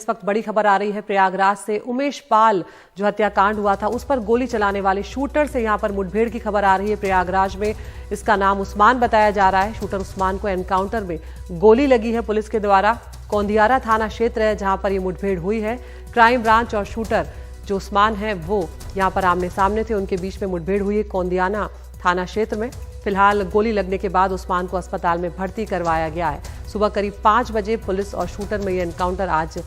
इस वक्त बड़ी खबर आ रही है प्रयागराज से। उमेश पाल जो हत्याकांड हुआ था उस पर गोली चलाने वाले शूटर से यहां पर मुठभेड़ की खबर आ रही है प्रयागराज में। इसका नाम उस्मान बताया जा रहा है। शूटर उस्मान को एनकाउंटर में गोली लगी है पुलिस के द्वारा। कौंदियारा थाना क्षेत्र है जहां पर यह मुठभेड़ हुई है। क्राइम ब्रांच और शूटर जो उस्मान है वो यहाँ पर आमने सामने थे, उनके बीच में मुठभेड़ हुई है कौंदियाना थाना क्षेत्र में। फिलहाल गोली लगने के बाद उस्मान को अस्पताल में भर्ती करवाया गया है। सुबह करीब 5 बजे पुलिस और शूटर में ये एनकाउंटर आज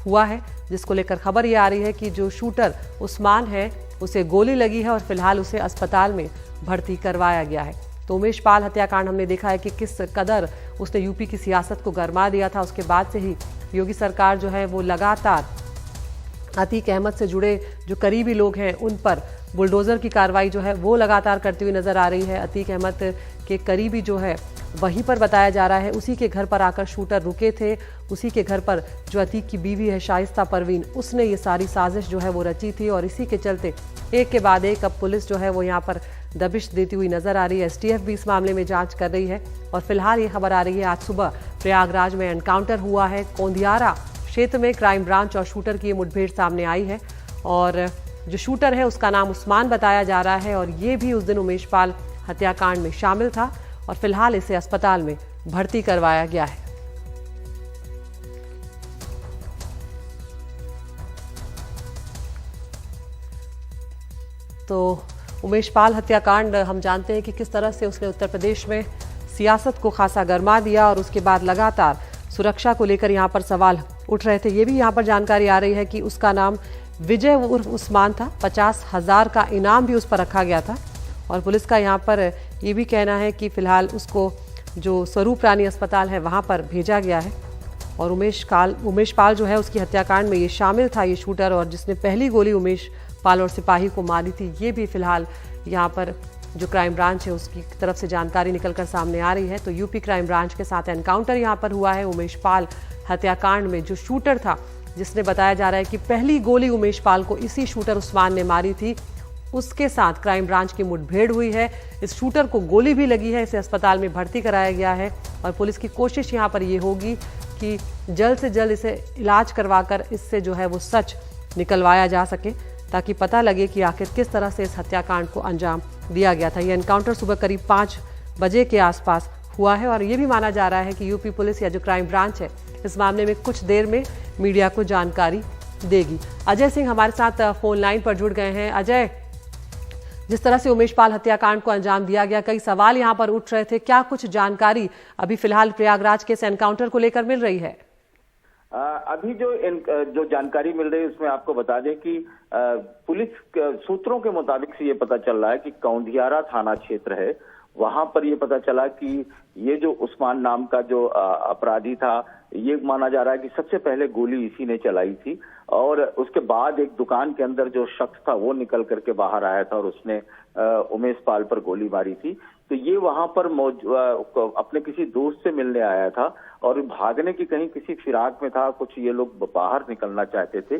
हुआ है, जिसको लेकर खबर ये आ रही है कि जो शूटर उस्मान है उसे गोली लगी है और फिलहाल उसे अस्पताल में भर्ती करवाया गया है। तो उमेश पाल हत्याकांड हमने देखा है कि किस कदर उसने यूपी की सियासत को गरमा दिया था। उसके बाद से ही योगी सरकार जो है वो लगातार अतीक अहमद से जुड़े जो करीबी लोग हैं उन पर बुलडोजर की कार्रवाई जो है वो लगातार करती हुई नजर आ रही है। अतीक अहमद के करीबी जो है वहीं पर बताया जा रहा है, उसी के घर पर आकर शूटर रुके थे। उसी के घर पर जो अतीक की बीवी है शाइस्ता परवीन, उसने ये सारी साजिश जो है वो रची थी और इसी के चलते एक के बाद एक अब पुलिस जो है वो यहाँ पर दबिश देती हुई नजर आ रही है। एसटीएफ भी इस मामले में जांच कर रही है और फिलहाल ये खबर आ रही है आज सुबह प्रयागराज में एनकाउंटर हुआ है। कौंदियारा क्षेत्र में क्राइम ब्रांच और शूटर की ये मुठभेड़ सामने आई है और जो शूटर है उसका नाम उस्मान बताया जा रहा है और ये भी उस दिन उमेश पाल हत्याकांड में शामिल था और फिलहाल इसे अस्पताल में भर्ती करवाया गया है। तो उमेश पाल हत्याकांड हम जानते हैं कि किस तरह से उसने उत्तर प्रदेश में सियासत को खासा गरमा दिया और उसके बाद लगातार सुरक्षा को लेकर यहाँ पर सवाल उठ रहे थे। ये भी यहाँ पर जानकारी आ रही है कि उसका नाम विजय उर्फ उस्मान था। 50,000 का इनाम भी उस पर रखा गया था और पुलिस का यहाँ पर ये भी कहना है कि फिलहाल उसको जो स्वरूप रानी अस्पताल है वहाँ पर भेजा गया है। और उमेश पाल जो है उसकी हत्याकांड में ये शामिल था, ये शूटर, और जिसने पहली गोली उमेश पाल और सिपाही को मारी थी। ये भी फिलहाल यहाँ पर जो क्राइम ब्रांच है उसकी तरफ से जानकारी निकलकर सामने आ रही है। तो यूपी क्राइम ब्रांच के साथ एनकाउंटर यहाँ पर हुआ है। उमेश पाल हत्याकांड में जो शूटर था, जिसने बताया जा रहा है कि पहली गोली उमेश पाल को इसी शूटर उस्मान ने मारी थी, उसके साथ क्राइम ब्रांच की मुठभेड़ हुई है। इस शूटर को गोली भी लगी है, इसे अस्पताल में भर्ती कराया गया है और पुलिस की कोशिश यहाँ पर ये होगी कि जल्द से जल्द इसे इलाज करवाकर इससे जो है वो सच निकलवाया जा सके, ताकि पता लगे कि आखिर किस तरह से इस हत्याकांड को अंजाम दिया गया था। ये एनकाउंटर सुबह करीब 5 बजे के आसपास हुआ है और ये भी माना जा रहा है कि यूपी पुलिस या जो क्राइम ब्रांच है इस मामले में कुछ देर में मीडिया को जानकारी देगी। अजय सिंह हमारे साथ फोन लाइन पर जुड़ गए हैं। अजय, जिस तरह से उमेश पाल हत्याकांड को अंजाम दिया गया, कई सवाल यहाँ पर उठ रहे थे, क्या कुछ जानकारी अभी फिलहाल प्रयागराज के इस एनकाउंटर को लेकर मिल रही है? अभी जो जानकारी मिल रही है उसमें आपको बता दें कि पुलिस सूत्रों के मुताबिक से ये पता चल रहा है कि कौंदियारा थाना क्षेत्र है, वहां पर ये पता चला कि ये जो उस्मान नाम का जो अपराधी था, ये माना जा रहा है कि सबसे पहले गोली इसी ने चलाई थी और उसके बाद एक दुकान के अंदर जो शख्स था वो निकल करके बाहर आया था और उसने उमेश पाल पर गोली मारी थी। तो ये वहां पर अपने किसी दोस्त से मिलने आया था और भागने की कहीं किसी फिराक में था, कुछ ये लोग बाहर निकलना चाहते थे।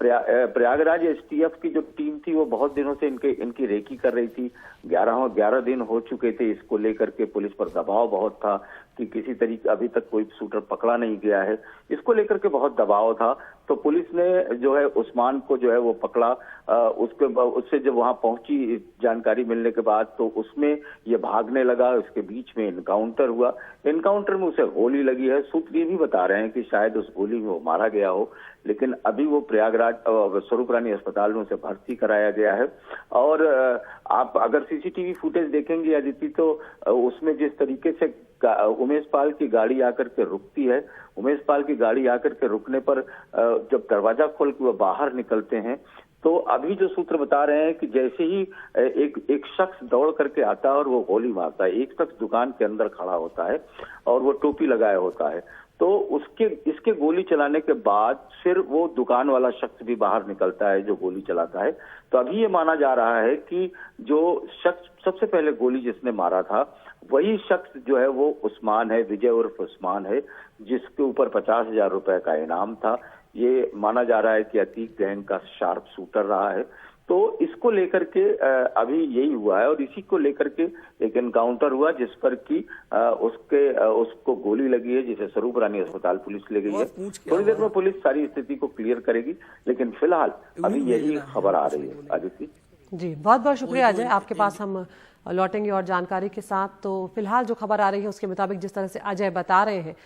प्रयागराज एसटीएफ की जो टीम थी वो बहुत दिनों से इनकी रेकी कर रही थी। 11 दिन हो चुके थे, इसको लेकर के पुलिस पर दबाव बहुत था कि किसी तरीके अभी तक कोई शूटर पकड़ा नहीं गया है, इसको लेकर के बहुत दबाव था। तो पुलिस ने जो है उस्मान को जो है वो पकड़ा। उससे जब वहां पहुंची जानकारी मिलने के बाद तो उसमें ये भागने लगा, उसके बीच में एनकाउंटर हुआ। एनकाउंटर में उसे गोली लगी है। सूत्र ये भी बता रहे हैं कि शायद उस गोली में वो मारा गया हो, लेकिन अभी वो प्रयागराज स्वरूप रानी अस्पताल में उसे भर्ती कराया गया है। और आप अगर सीसीटीवी फुटेज देखेंगे अदिति, तो उसमें जिस तरीके से उमेश पाल की गाड़ी आकर के रुकती है, उमेश पाल की गाड़ी आकर के रुकने पर जब दरवाजा खोल के वो बाहर निकलते हैं तो अभी जो सूत्र बता रहे हैं कि जैसे ही एक शख्स दौड़ करके आता है और वो गोली मारता है। एक शख्स दुकान के अंदर खड़ा होता है और वो टोपी लगाया होता है, तो इसके गोली चलाने के बाद फिर वो दुकान वाला शख्स भी बाहर निकलता है जो गोली चलाता है। तो अभी ये माना जा रहा है कि जो शख्स सबसे पहले गोली जिसने मारा था वही शख्स जो है वो उस्मान है, विजय उर्फ उस्मान है, जिसके ऊपर 50,000 रुपए का इनाम था। ये माना जा रहा है कि अतीक गैंग का शार्प शूटर रहा है। तो इसको लेकर के अभी यही हुआ है और इसी को लेकर के एक एनकाउंटर हुआ जिस पर कि उसको गोली लगी है, जिसे स्वरूप रानी अस्पताल पुलिस ले गई है। थोड़ी देर में पुलिस सारी स्थिति को क्लियर करेगी, लेकिन फिलहाल अभी यही खबर आ रही है। आदित्य जी, बहुत बहुत शुक्रिया अजय, आपके पास हम लौटेंगे और जानकारी के साथ। तो फिलहाल जो खबर आ रही है उसके मुताबिक जिस तरह से अजय बता रहे हैं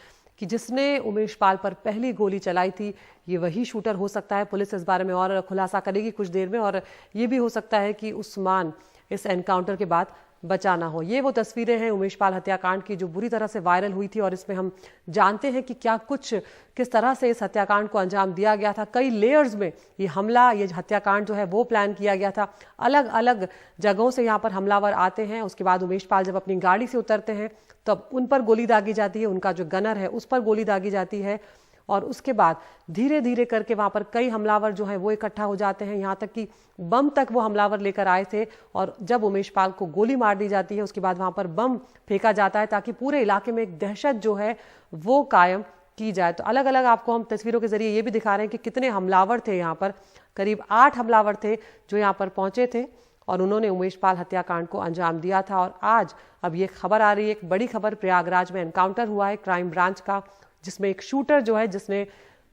कि जिसने उमेश पाल पर पहली गोली चलाई थी ये वही शूटर हो सकता है। पुलिस इस बारे में और खुलासा करेगी कुछ देर में, और ये भी हो सकता है कि उस्मान इस एनकाउंटर के बाद बचा ना हो। ये वो तस्वीरें हैं उमेश पाल हत्याकांड की जो बुरी तरह से वायरल हुई थी, और इसमें हम जानते हैं कि किस तरह से इस हत्याकांड को अंजाम दिया गया था। कई लेयर्स में ये हमला, ये हत्याकांड जो है वो प्लान किया गया था। अलग अलग जगहों से यहाँ पर हमलावर आते हैं। उसके बाद उमेश पाल जब अपनी गाड़ी से उतरते हैं तब उन पर गोली दागी जाती है, उनका जो गनर है उस पर गोली दागी जाती है, और उसके बाद धीरे धीरे करके वहां पर कई हमलावर जो है वो इकट्ठा हो जाते हैं। यहाँ तक कि बम तक वो हमलावर लेकर आए थे, और जब उमेश पाल को गोली मार दी जाती है उसके बाद वहां पर बम फेंका जाता है ताकि पूरे इलाके में एक दहशत जो है वो कायम की जाए। तो अलग अलग आपको हम तस्वीरों के जरिए ये भी दिखा रहे हैं कि कितने हमलावर थे। यहाँ पर करीब 8 हमलावर थे जो यहाँ पर पहुंचे थे और उन्होंने उमेश पाल हत्याकांड को अंजाम दिया था। और आज अब ये खबर आ रही है, एक बड़ी खबर, प्रयागराज में एनकाउंटर हुआ है क्राइम ब्रांच का, जिसमें एक शूटर जो है जिसने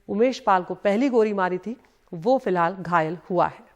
उमेश पाल को पहली गोली मारी थी वो फिलहाल घायल हुआ है।